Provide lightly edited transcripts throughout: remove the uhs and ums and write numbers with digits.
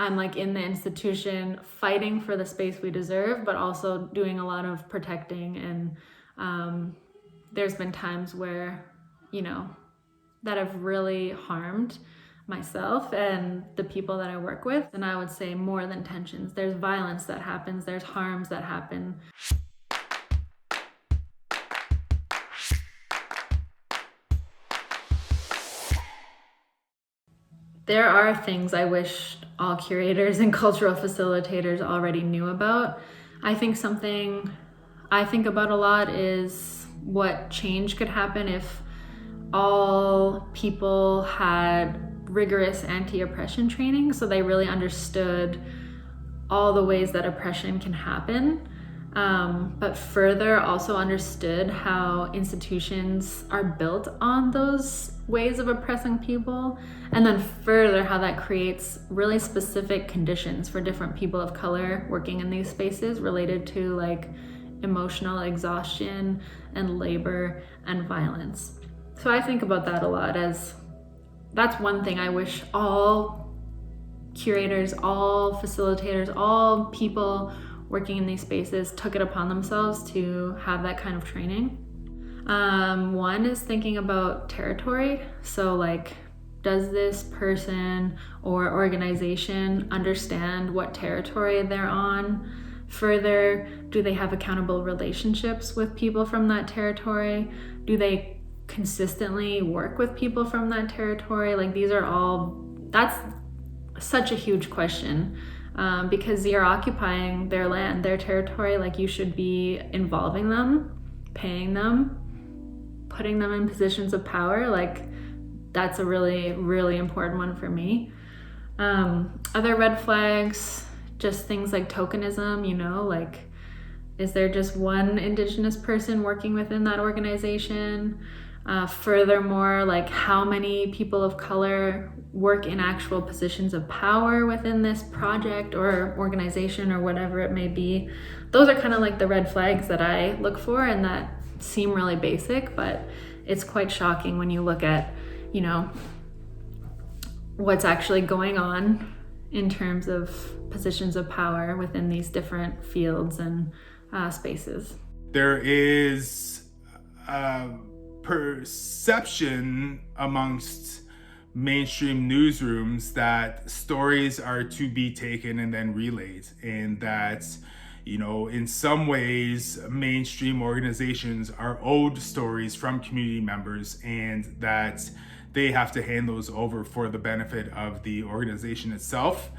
I'm like in the institution fighting for the space we deserve, but also doing a lot of protecting. And there's been times where, that have really harmed myself and the people that I work with. And I would say more than tensions. There's violence that happens, there's harms that happen. There are things I wish all curators and cultural facilitators already knew about. I think something I think about a lot is what change could happen if all people had rigorous anti-oppression training, so they really understood all the ways that oppression can happen, but further also understood how institutions are built on those ways of oppressing people, and then further how that creates really specific conditions for different people of color working in these spaces related to like emotional exhaustion and labor and violence. So I think about that a lot, as that's one thing I wish all curators, all facilitators, all people working in these spaces took it upon themselves to have that kind of training. One is thinking about territory. So like, does this person or organization understand what territory they're on? Further, do they have accountable relationships with people from that territory? Do they consistently work with people from that territory? Like, that's such a huge question, because you're occupying their land, their territory. Like, you should be involving them, paying them, putting them in positions of power. Like, that's a really, really important one for me. Other red flags, just things like tokenism, like, is there just one Indigenous person working within that organization? Furthermore, like, how many people of color work in actual positions of power within this project or organization or whatever it may be? Those are kind of like the red flags that I look for, and that seem really basic, but it's quite shocking when you look at, what's actually going on in terms of positions of power within these different fields and spaces. There is perception amongst mainstream newsrooms that stories are to be taken and then relayed, and that in some ways mainstream organizations are owed stories from community members, and that they have to hand those over for the benefit of the organization itself.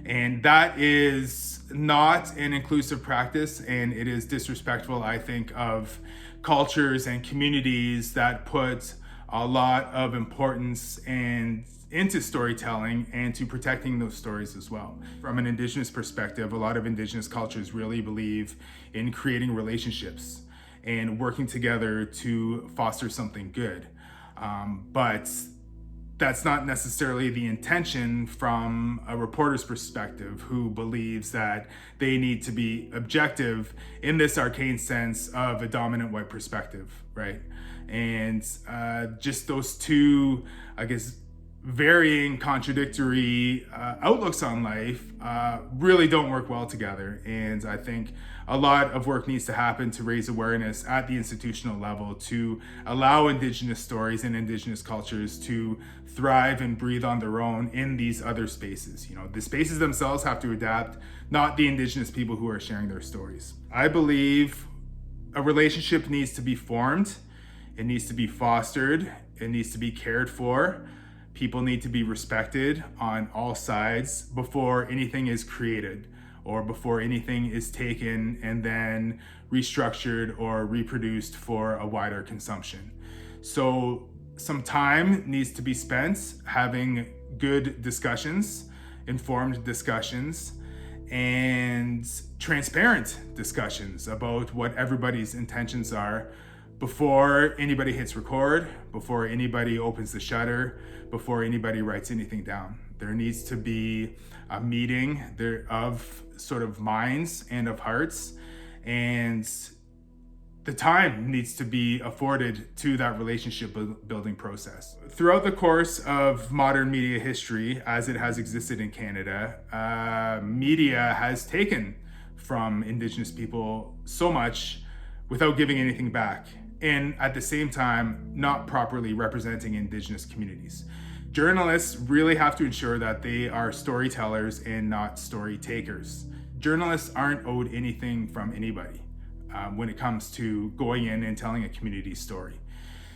And that is not an inclusive practice, and it is disrespectful, I think, of cultures and communities that put a lot of importance into storytelling and to protecting those stories as well. From an Indigenous perspective, a lot of Indigenous cultures really believe in creating relationships and working together to foster something good. But that's not necessarily the intention from a reporter's perspective, who believes that they need to be objective in this arcane sense of a dominant white perspective, right? And just those two, I guess, varying, contradictory outlooks on life really don't work well together. And I think a lot of work needs to happen to raise awareness at the institutional level to allow Indigenous stories and Indigenous cultures to thrive and breathe on their own in these other spaces. The spaces themselves have to adapt, not the Indigenous people who are sharing their stories. I believe a relationship needs to be formed. It needs to be fostered. It needs to be cared for. People need to be respected on all sides before anything is created, or before anything is taken and then restructured or reproduced for a wider consumption. So some time needs to be spent having good discussions, informed discussions, and transparent discussions about what everybody's intentions are before anybody hits record, before anybody opens the shutter, before anybody writes anything down. There needs to be a meeting there of sort of minds and of hearts, and the time needs to be afforded to that relationship building process. Throughout the course of modern media history, as it has existed in Canada, media has taken from Indigenous people so much without giving anything back, and at the same time, not properly representing Indigenous communities. Journalists really have to ensure that they are storytellers and not story takers. Journalists aren't owed anything from anybody when it comes to going in and telling a community story.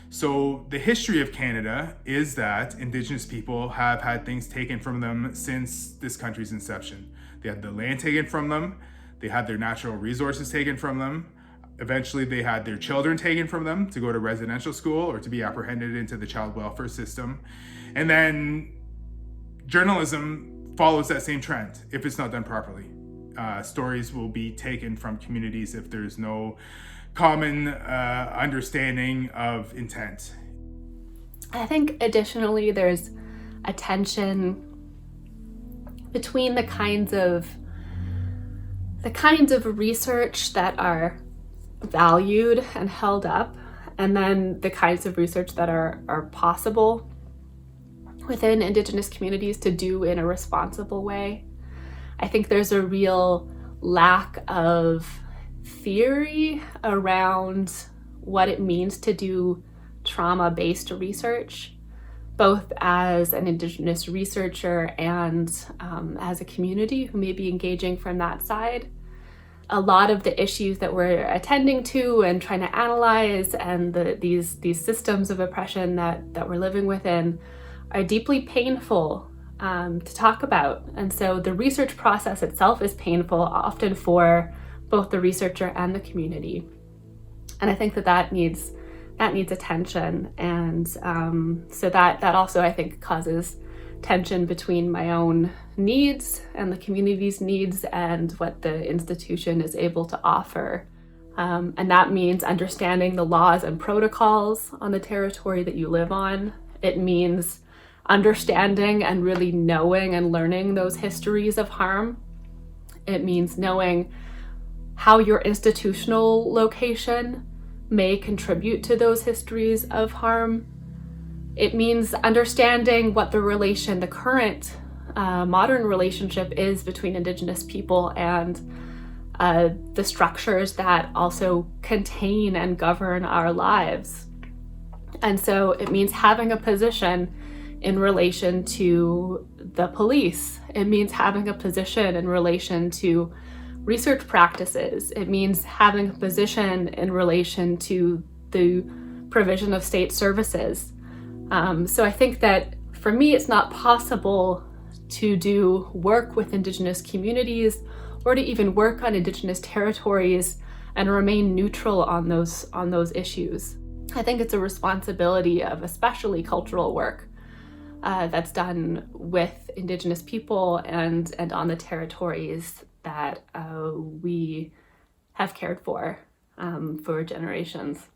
So the history of Canada is that Indigenous people have had things taken from them since this country's inception. They had the land taken from them, they had their natural resources taken from them, eventually they had their children taken from them to go to residential school or to be apprehended into the child welfare system. And then journalism follows that same trend if it's not done properly. Stories will be taken from communities if there's no common understanding of intent. I think additionally there's a tension between the kinds of research that are valued and held up, and then the kinds of research that are possible within Indigenous communities to do in a responsible way. I think there's a real lack of theory around what it means to do trauma-based research, both as an Indigenous researcher and as a community who may be engaging from that side. A lot of the issues that we're attending to and trying to analyze, and these systems of oppression that we're living within, are deeply painful to talk about. And so the research process itself is painful, often for both the researcher and the community. And I think that needs attention. And so that also, I think, causes tension between my own needs and the community's needs and what the institution is able to offer. And that means understanding the laws and protocols on the territory that you live on. It means understanding and really knowing and learning those histories of harm. It means knowing how your institutional location may contribute to those histories of harm. It means understanding what the current modern relationship is between Indigenous people and the structures that also contain and govern our lives. And so it means having a position in relation to the police. It means having a position in relation to research practices. It means having a position in relation to the provision of state services. So I think that for me, it's not possible to do work with Indigenous communities or to even work on Indigenous territories and remain neutral on those issues. I think it's a responsibility of especially cultural work that's done with Indigenous people and on the territories that we have cared for generations.